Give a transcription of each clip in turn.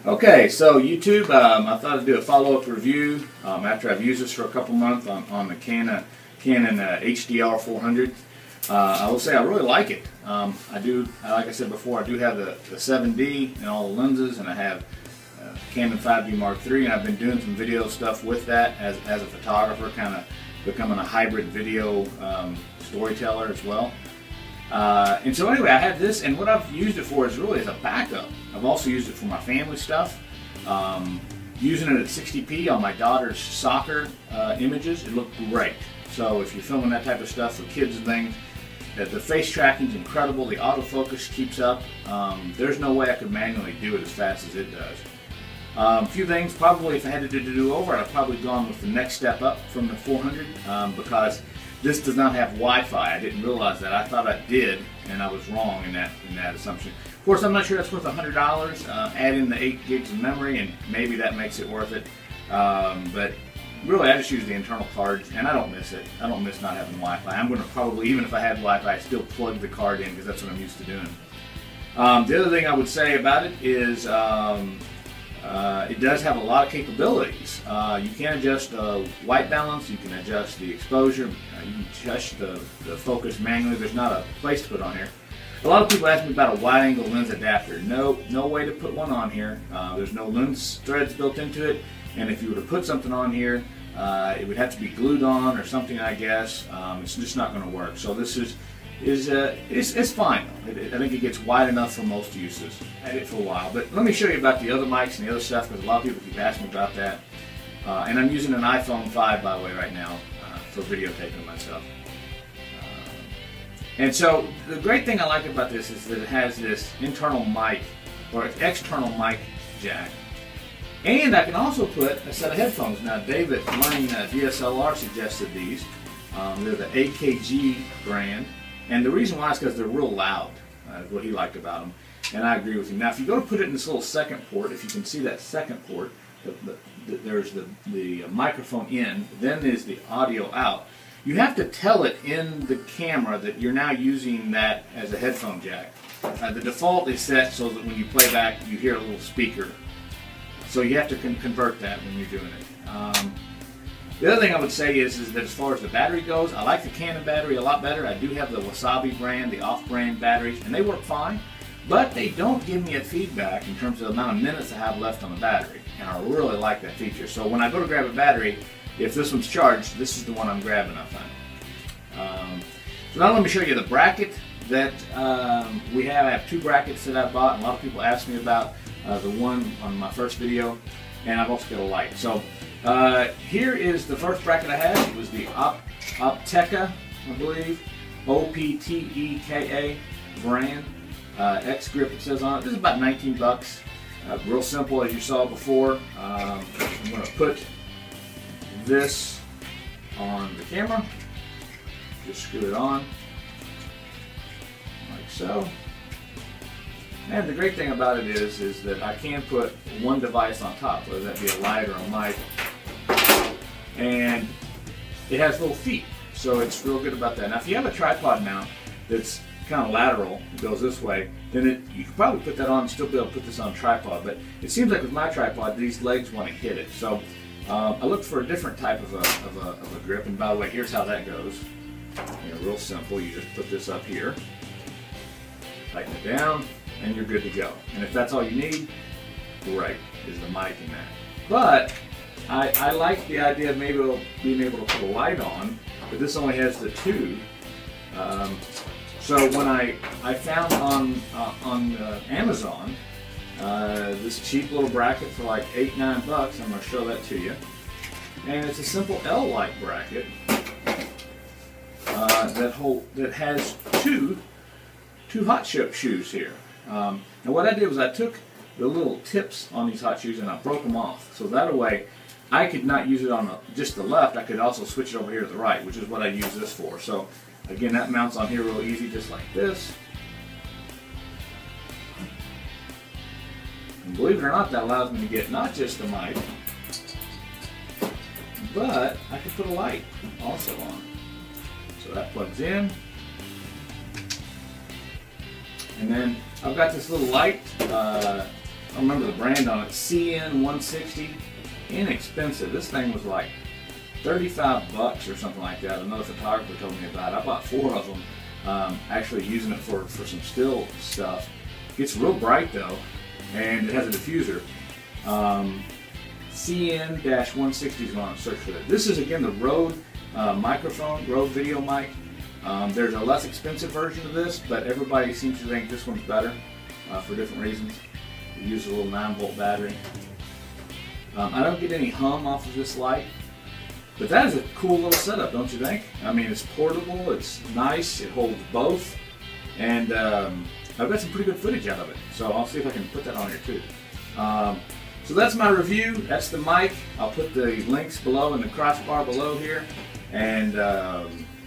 Okay, so YouTube, I thought I'd do a follow-up review after I've used this for a couple months on the Canon HFR 400. I will say I really like it. Like I said before, I do have the 7D and all the lenses, and I have Canon 5D Mark III, and I've been doing some video stuff with that as a photographer, kind of becoming a hybrid video storyteller as well. And so anyway, I have this, and what I've used it for is really as a backup. I've also used it for my family stuff. Using it at 60p on my daughter's soccer images, it looked great. So if you're filming that type of stuff for kids and things, the face tracking is incredible. The autofocus keeps up. There's no way I could manually do it as fast as it does. A few things, probably if I had to do over, I'd have probably gone with the next step up from the 400 because this does not have Wi-Fi. I didn't realize that. I thought I did, and I was wrong in that assumption. Of course, I'm not sure that's worth $100. Add in the 8 gigs of memory, and maybe that makes it worth it. But really, I just use the internal cards, and I don't miss it. I don't miss not having Wi-Fi. I'm going to probably, even if I had Wi-Fi, I'd still plug the card in because that's what I'm used to doing. The other thing I would say about it is it does have a lot of capabilities. You can adjust white balance, you can adjust the exposure, you can adjust the focus manually. There's not a place to put on here. A lot of people ask me about a wide angle lens adapter. No way to put one on here. There's no lens threads built into it, and if you were to put something on here, it would have to be glued on or something, I guess. It's just not going to work. So this it's fine. I think it gets wide enough for most uses. I had it for a while, but let me show you about the other mics and the other stuff because a lot of people keep asking me about that. And I'm using an iPhone 5, by the way, right now for videotaping myself. And so the great thing I like about this is that it has this internal mic or external mic jack. And I can also put a set of headphones. Now, David Learning DSLR suggested these. They're the AKG brand. And the reason why is because they're real loud, what he liked about them. And I agree with him. Now, if you go to put it in this little second port, if you can see that second port, there's the microphone in, then there's the audio out. You have to tell it in the camera that you're now using that as a headphone jack. The default is set so that when you play back, you hear a little speaker. So you have to convert that when you're doing it. The other thing I would say is that as far as the battery goes, I like the Canon battery a lot better. I do have the Wasabi brand, the off-brand batteries, and they work fine. But they don't give me a feedback in terms of the amount of minutes I have left on the battery. And I really like that feature. So when I go to grab a battery, if this one's charged, this is the one I'm grabbing, I find. So now let me show you the bracket that we have. I have 2 brackets that I bought, and a lot of people ask me about the one on my first video, and I've also got a light. So here is the first bracket I had. It was the Opteka, I believe, Opteka brand. X grip it says on it. This is about 19 bucks. Real simple as you saw before. I'm going to put this on the camera. Just screw it on like so. And the great thing about it is that I can put one device on top, whether that be a light or a mic. And it has little feet, so it's real good about that. Now, if you have a tripod mount that's kind of lateral, it goes this way, then you could probably put that on and still be able to put this on a tripod. But it seems like with my tripod, these legs want to hit it. So I looked for a different type of a grip. And by the way, here's how that goes. Real simple. You just put this up here, tighten it down, and you're good to go. And if that's all you need, great, is the mic in that. But I like the idea of maybe being able to put a light on, but this only has the 2. So when I found on Amazon this cheap little bracket for like $8-9 bucks, I'm going to show that to you. And it's a simple L-like bracket that has two hot chip shoes here. And what I did was I took the little tips on these hot shoes and I broke them off. So that way I could not use it on just the left, I could also switch it over here to the right, which is what I use this for. So again, that mounts on here real easy, just like this. And believe it or not, that allows me to get not just the mic, but I can put a light also on. So that plugs in. And then I've got this little light I remember the brand on it, CN160, inexpensive. This thing was like 35 bucks or something like that. Another photographer told me about it. I bought 4 of them, actually using it for some still stuff. Gets real bright though, and it has a diffuser. CN-160 is going to search for that. This is again the Rode microphone, Rode video mic. There's a less expensive version of this, but everybody seems to think this one's better for different reasons. It uses a little 9-volt battery. I don't get any hum off of this light, but that is a cool little setup, don't you think? I mean, it's portable, it's nice, it holds both, and I've got some pretty good footage out of it, so I'll see if I can put that on here too. So that's my review. That's the mic. I'll put the links below in the crossbar below here, and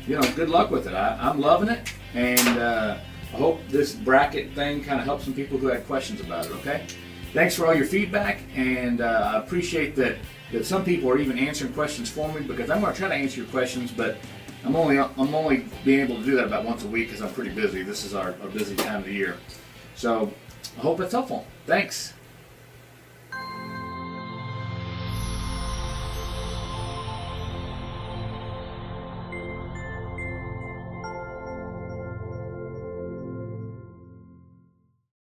you know, good luck with it. I'm loving it, and I hope this bracket thing kind of helps some people who had questions about it. Okay, thanks for all your feedback, and I appreciate that some people are even answering questions for me, because I'm going to try to answer your questions, but I'm only being able to do that about once a week because I'm pretty busy. This is our busy time of the year. So I hope that's helpful. Thanks.